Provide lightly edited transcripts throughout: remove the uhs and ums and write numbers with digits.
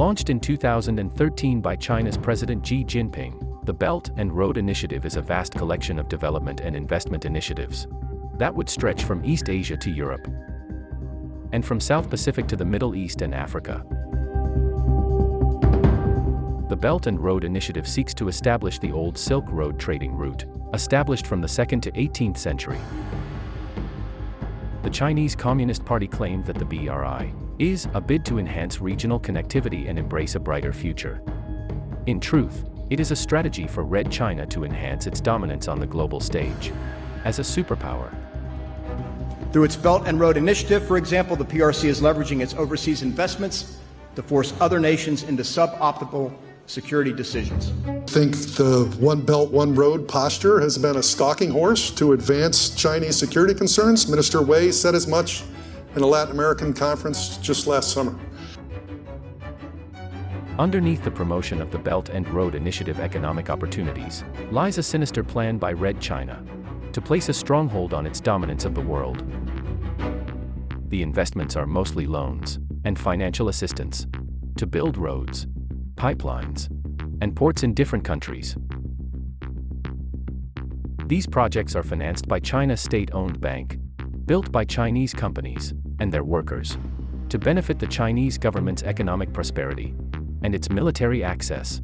Launched in 2013 by China's President Xi Jinping, the Belt and Road Initiative is a vast collection of development and investment initiatives that would stretch from East Asia to Europe and from South Pacific to the Middle East and Africa. The Belt and Road Initiative seeks to establish the old Silk Road trading route, established from the 2nd to 18th century. The Chinese Communist Party claimed that the BRI is a bid to enhance regional connectivity and embrace a brighter future. In truth, it is a strategy for Red China to enhance its dominance on the global stage as a superpower. Through its Belt and Road Initiative, for example, the PRC is leveraging its overseas investments to force other nations into suboptimal security decisions. I think the One Belt, One Road posture has been a stalking horse to advance Chinese security concerns. Minister Wei said as much in a Latin American conference just last summer. Underneath the promotion of the Belt and Road Initiative economic opportunities lies a sinister plan by Red China to place a stronghold on its dominance of the world. The investments are mostly loans and financial assistance to build roads, pipelines, and ports in different countries. These projects are financed by China's state-owned bank, built by Chinese companies and their workers, to benefit the Chinese government's economic prosperity and its military access.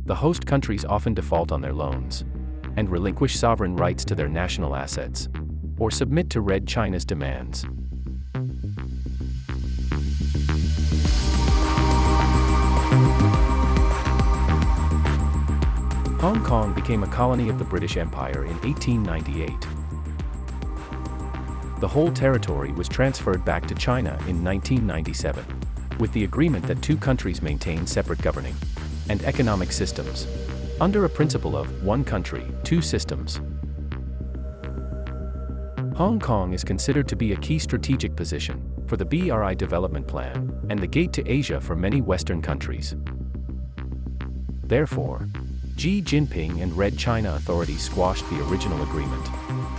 The host countries often default on their loans and relinquish sovereign rights to their national assets, or submit to Red China's demands. Hong Kong became a colony of the British Empire in 1898. The whole territory was transferred back to China in 1997, with the agreement that two countries maintain separate governing and economic systems, under a principle of one country, two systems. Hong Kong is considered to be a key strategic position for the BRI development plan and the gate to Asia for many Western countries. Therefore, Xi Jinping and Red China authorities squashed the original agreement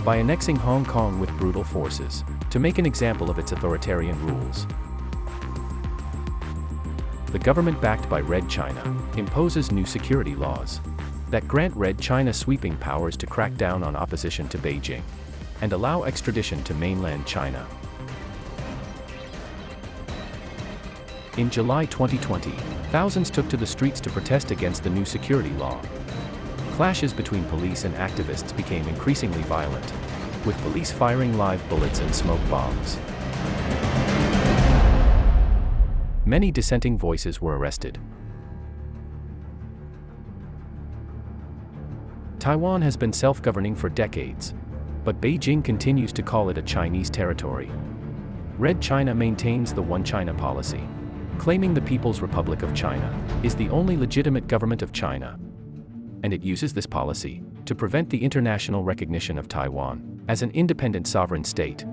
by annexing Hong Kong with brutal forces to make an example of its authoritarian rules. The government backed by Red China imposes new security laws that grant Red China sweeping powers to crack down on opposition to Beijing and allow extradition to mainland China. In July 2020, thousands took to the streets to protest against the new security law. Clashes between police and activists became increasingly violent, with police firing live bullets and smoke bombs. Many dissenting voices were arrested. Taiwan has been self-governing for decades, but Beijing continues to call it a Chinese territory. Red China maintains the One China policy, claiming the People's Republic of China is the only legitimate government of China, and it uses this policy to prevent the international recognition of Taiwan as an independent sovereign state.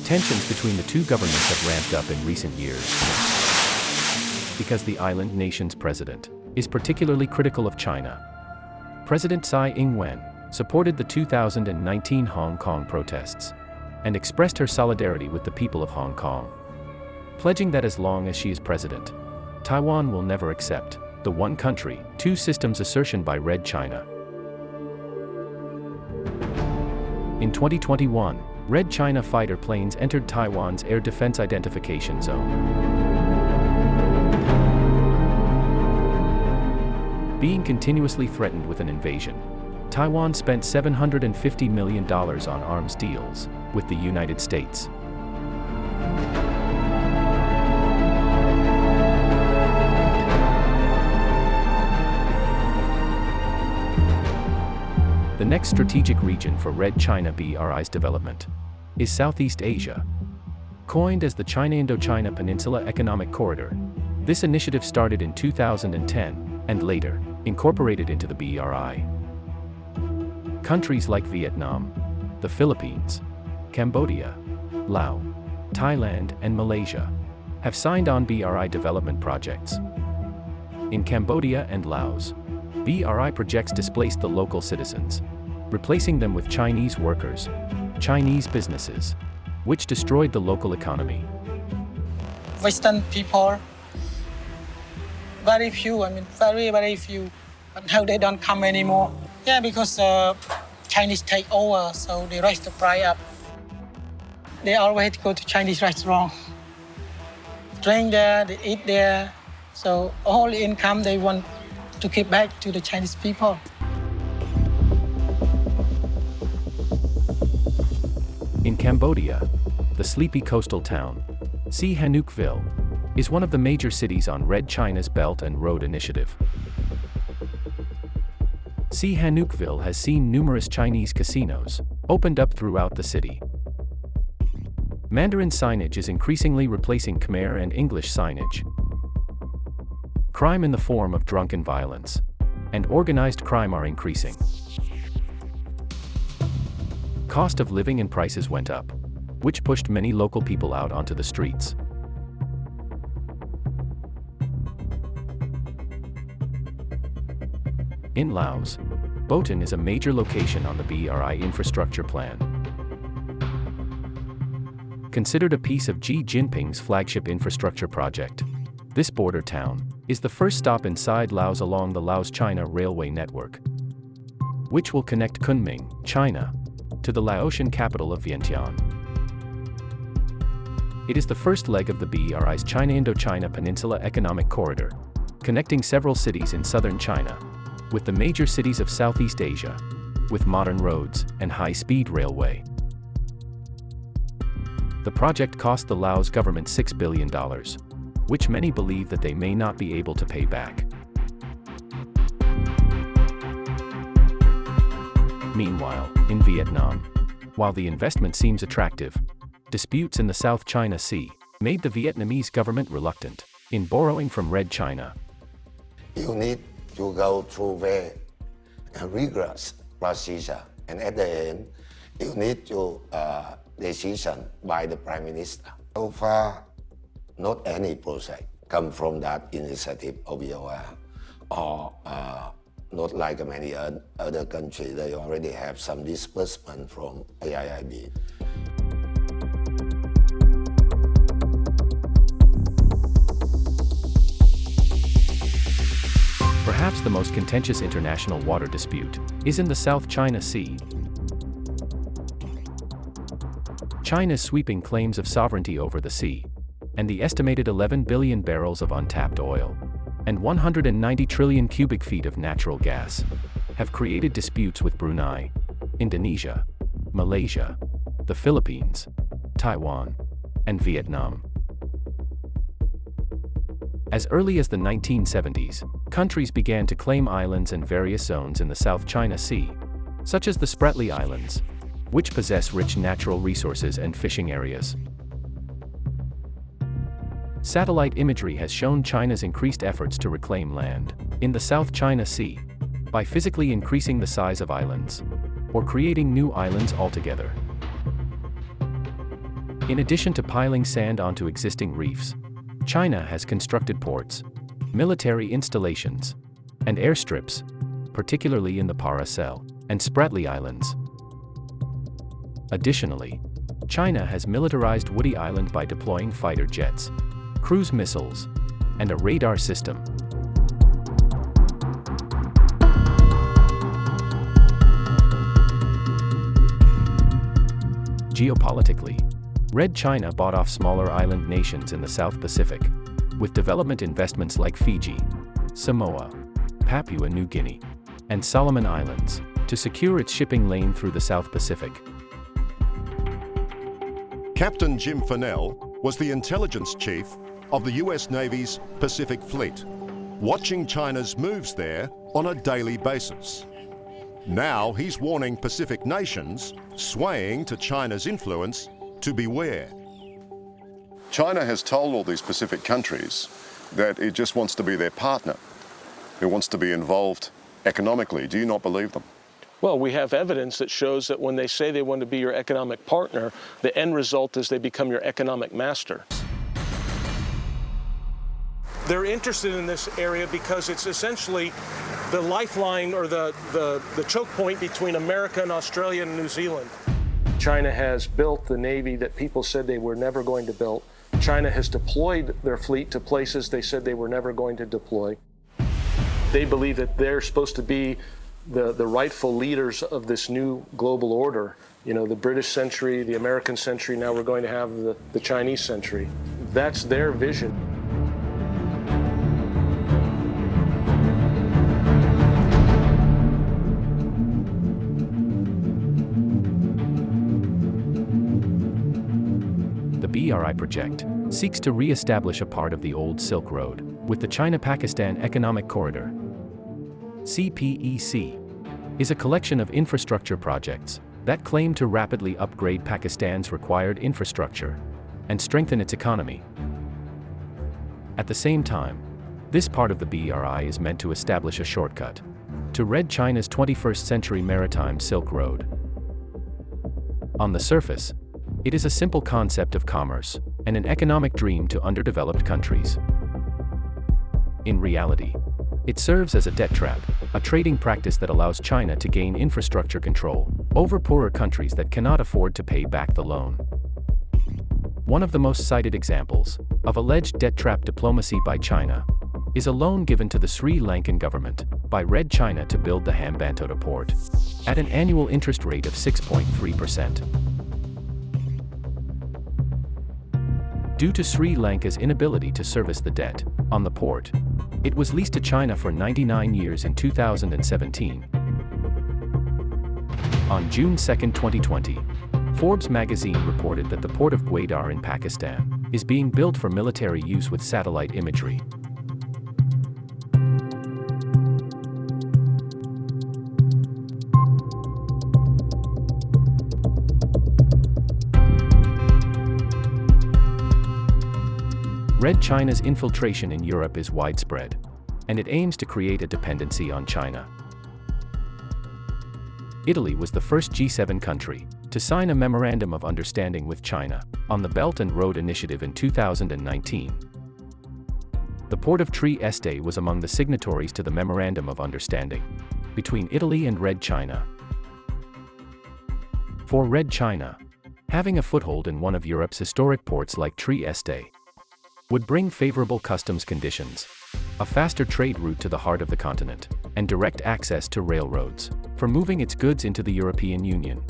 Tensions between the two governments have ramped up in recent years because the island nation's president is particularly critical of China. President Tsai Ing-wen supported the 2019 Hong Kong protests and expressed her solidarity with the people of Hong Kong, pledging that as long as she is president, Taiwan will never accept the one country, two systems assertion by Red China. In 2021, Red China fighter planes entered Taiwan's air defense identification zone. Being continuously threatened with an invasion, Taiwan spent $750 million on arms deals with the United States. The next strategic region for Red China BRI's development is Southeast Asia. Coined as the China-Indochina Peninsula Economic Corridor, this initiative started in 2010 and later incorporated into the BRI. Countries like Vietnam, the Philippines, Cambodia, Laos, Thailand, and Malaysia have signed on BRI development projects. In Cambodia and Laos, BRI projects displaced the local citizens, replacing them with Chinese workers, Chinese businesses, which destroyed the local economy. Western people. Very few, very, very few. But now they don't come anymore. Yeah, because Chinese take over, so they raise the price up. They always go to Chinese restaurant, drink there, they eat there. So all the income they want to give back to the Chinese people. In Cambodia, the sleepy coastal town, Sihanoukville, is one of the major cities on Red China's Belt and Road Initiative. Sihanoukville has seen numerous Chinese casinos opened up throughout the city. Mandarin signage is increasingly replacing Khmer and English signage. Crime in the form of drunken violence and organized crime are increasing. Cost of living and prices went up, which pushed many local people out onto the streets. In Laos, Botan is a major location on the BRI infrastructure plan. Considered a piece of Xi Jinping's flagship infrastructure project, this border town is the first stop inside Laos along the Laos-China railway network, which will connect Kunming, China, to the Laotian capital of Vientiane. It is the first leg of the BRI's China-Indochina Peninsula Economic Corridor, connecting several cities in southern China with the major cities of Southeast Asia, with modern roads and high-speed railway. The project cost the Laos government $6 billion, which many believe that they may not be able to pay back. Meanwhile, in Vietnam, while the investment seems attractive, disputes in the South China Sea made the Vietnamese government reluctant in borrowing from Red China. You need to go through very rigorous procedure, and at the end, you need to decision by the Prime Minister. So far, not any project come from that initiative of BOR, or not like many other countries, they already have some disbursement from AIIB. Perhaps the most contentious international water dispute is in the South China Sea. China's sweeping claims of sovereignty over the sea, and the estimated 11 billion barrels of untapped oil, and 190 trillion cubic feet of natural gas, have created disputes with Brunei, Indonesia, Malaysia, the Philippines, Taiwan, and Vietnam. As early as the 1970s, countries began to claim islands and various zones in the South China Sea, such as the Spratly Islands, which possess rich natural resources and fishing areas. Satellite imagery has shown China's increased efforts to reclaim land in the South China Sea by physically increasing the size of islands or creating new islands altogether. In addition to piling sand onto existing reefs, China has constructed ports, military installations, and airstrips, particularly in the Paracel and Spratly Islands. Additionally, China has militarized Woody Island by deploying fighter jets, cruise missiles, and a radar system. Geopolitically, Red China bought off smaller island nations in the South Pacific, with development investments like Fiji, Samoa, Papua New Guinea, and Solomon Islands, to secure its shipping lane through the South Pacific. Captain Jim Fennell was the intelligence chief of the US Navy's Pacific Fleet, watching China's moves there on a daily basis. Now he's warning Pacific nations swaying to China's influence to beware. China has told all these Pacific countries that it just wants to be their partner. It wants to be involved economically. Do you not believe them? Well, we have evidence that shows that when they say they want to be your economic partner, the end result is they become your economic master. They're interested in this area because it's essentially the lifeline or the choke point between America and Australia and New Zealand. China has built the Navy that people said they were never going to build. China has deployed their fleet to places they said they were never going to deploy. They believe that they're supposed to be the rightful leaders of this new global order. You know, the British century, the American century, now we're going to have the Chinese century. That's their vision. The BRI project seeks to re-establish a part of the old Silk Road with the China-Pakistan Economic Corridor. CPEC is a collection of infrastructure projects that claim to rapidly upgrade Pakistan's required infrastructure and strengthen its economy. At the same time, this part of the BRI is meant to establish a shortcut to Red China's 21st century maritime Silk Road. On the surface, it is a simple concept of commerce and an economic dream to underdeveloped countries. In reality, it serves as a debt trap, a trading practice that allows China to gain infrastructure control over poorer countries that cannot afford to pay back the loan. One of the most cited examples of alleged debt trap diplomacy by China is a loan given to the Sri Lankan government by Red China to build the Hambantota port at an annual interest rate of 6.3%. Due to Sri Lanka's inability to service the debt on the port, it was leased to China for 99 years in 2017. On June 2, 2020, Forbes magazine reported that the port of Gwadar in Pakistan is being built for military use with satellite imagery. Red China's infiltration in Europe is widespread, and it aims to create a dependency on China. Italy was the first G7 country to sign a memorandum of understanding with China on the Belt and Road Initiative in 2019. The port of Trieste was among the signatories to the memorandum of understanding between Italy and Red China. For Red China, having a foothold in one of Europe's historic ports like Trieste would bring favorable customs conditions, a faster trade route to the heart of the continent, and direct access to railroads for moving its goods into the European Union.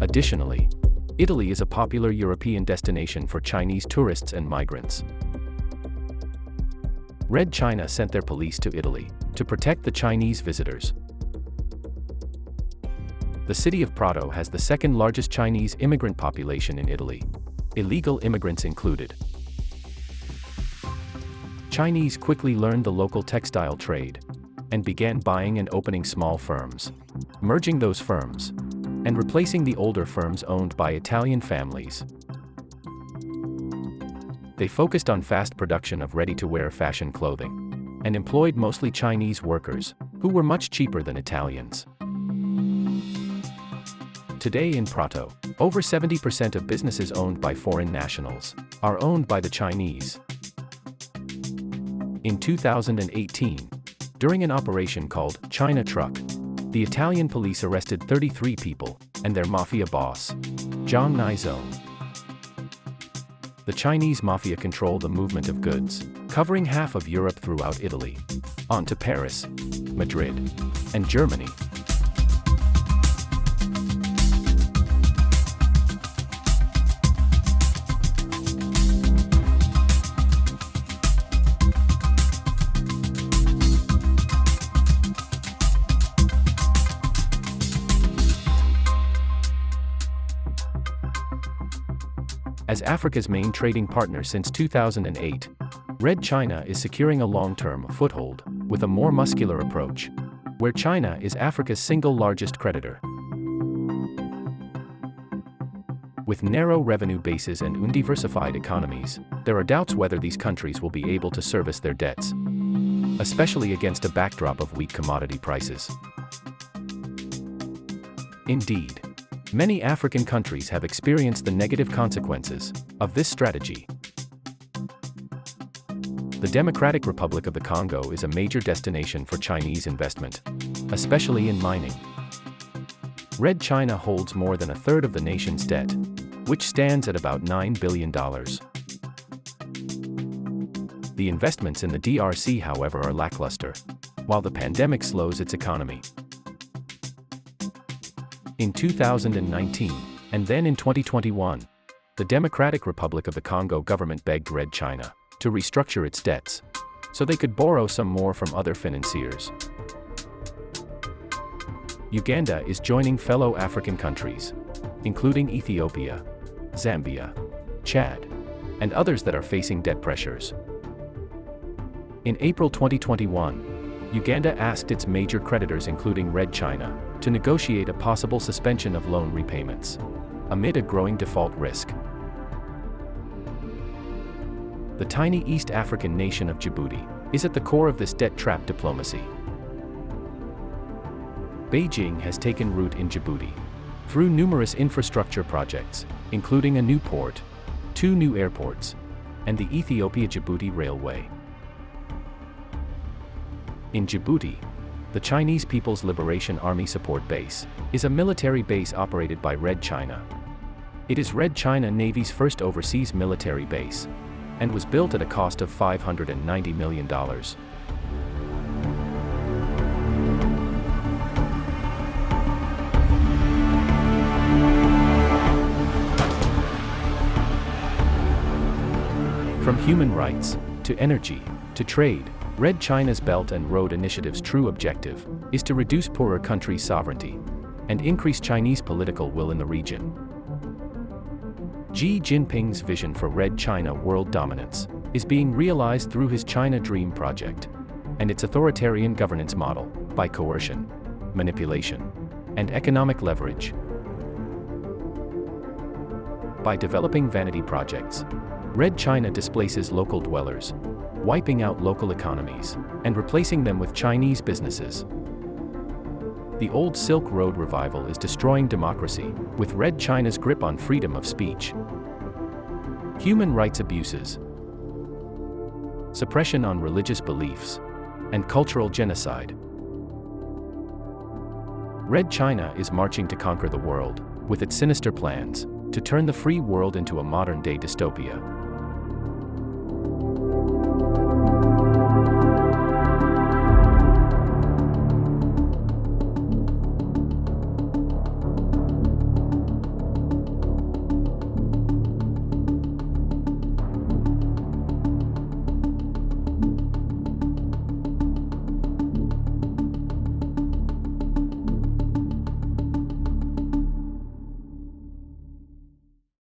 Additionally, Italy is a popular European destination for Chinese tourists and migrants. Red China sent their police to Italy to protect the Chinese visitors. The city of Prato has the second largest Chinese immigrant population in Italy, illegal immigrants included. Chinese quickly learned the local textile trade and began buying and opening small firms, merging those firms, and replacing the older firms owned by Italian families. They focused on fast production of ready-to-wear fashion clothing and employed mostly Chinese workers, who were much cheaper than Italians. Today in Prato, over 70% of businesses owned by foreign nationals are owned by the Chinese. In 2018, during an operation called China Truck, the Italian police arrested 33 people and their mafia boss, Zhang Nizhou. The Chinese mafia control the movement of goods, covering half of Europe throughout Italy, on to Paris, Madrid, and Germany. As Africa's main trading partner since 2008, Red China is securing a long-term foothold with a more muscular approach, where China is Africa's single largest creditor. With narrow revenue bases and undiversified economies, there are doubts whether these countries will be able to service their debts, especially against a backdrop of weak commodity prices. Indeed, many African countries have experienced the negative consequences of this strategy. The Democratic Republic of the Congo is a major destination for Chinese investment, especially in mining. Red China holds more than a third of the nation's debt, which stands at about $9 billion. The investments in the DRC, however, are lackluster, while the pandemic slows its economy. In 2019, and then in 2021, the Democratic Republic of the Congo government begged Red China to restructure its debts, so they could borrow some more from other financiers. Uganda is joining fellow African countries, including Ethiopia, Zambia, Chad, and others that are facing debt pressures. In April 2021, Uganda asked its major creditors, including Red China, to negotiate a possible suspension of loan repayments, amid a growing default risk. The tiny East African nation of Djibouti is at the core of this debt trap diplomacy. Beijing has taken root in Djibouti through numerous infrastructure projects, including a new port, 2 new airports, and the Ethiopia-Djibouti Railway. In Djibouti, the Chinese People's Liberation Army Support Base is a military base operated by Red China. It is Red China Navy's first overseas military base, and was built at a cost of $590 million. From human rights, to energy, to trade, Red China's Belt and Road Initiative's true objective is to reduce poorer countries' sovereignty and increase Chinese political will in the region. Xi Jinping's vision for Red China world dominance is being realized through his China Dream project and its authoritarian governance model by coercion, manipulation, and economic leverage. By developing vanity projects, Red China displaces local dwellers, wiping out local economies and replacing them with Chinese businesses. The old Silk Road revival is destroying democracy, with Red China's grip on freedom of speech. Human rights abuses, suppression on religious beliefs, and cultural genocide. Red China is marching to conquer the world, with its sinister plans to turn the free world into a modern-day dystopia.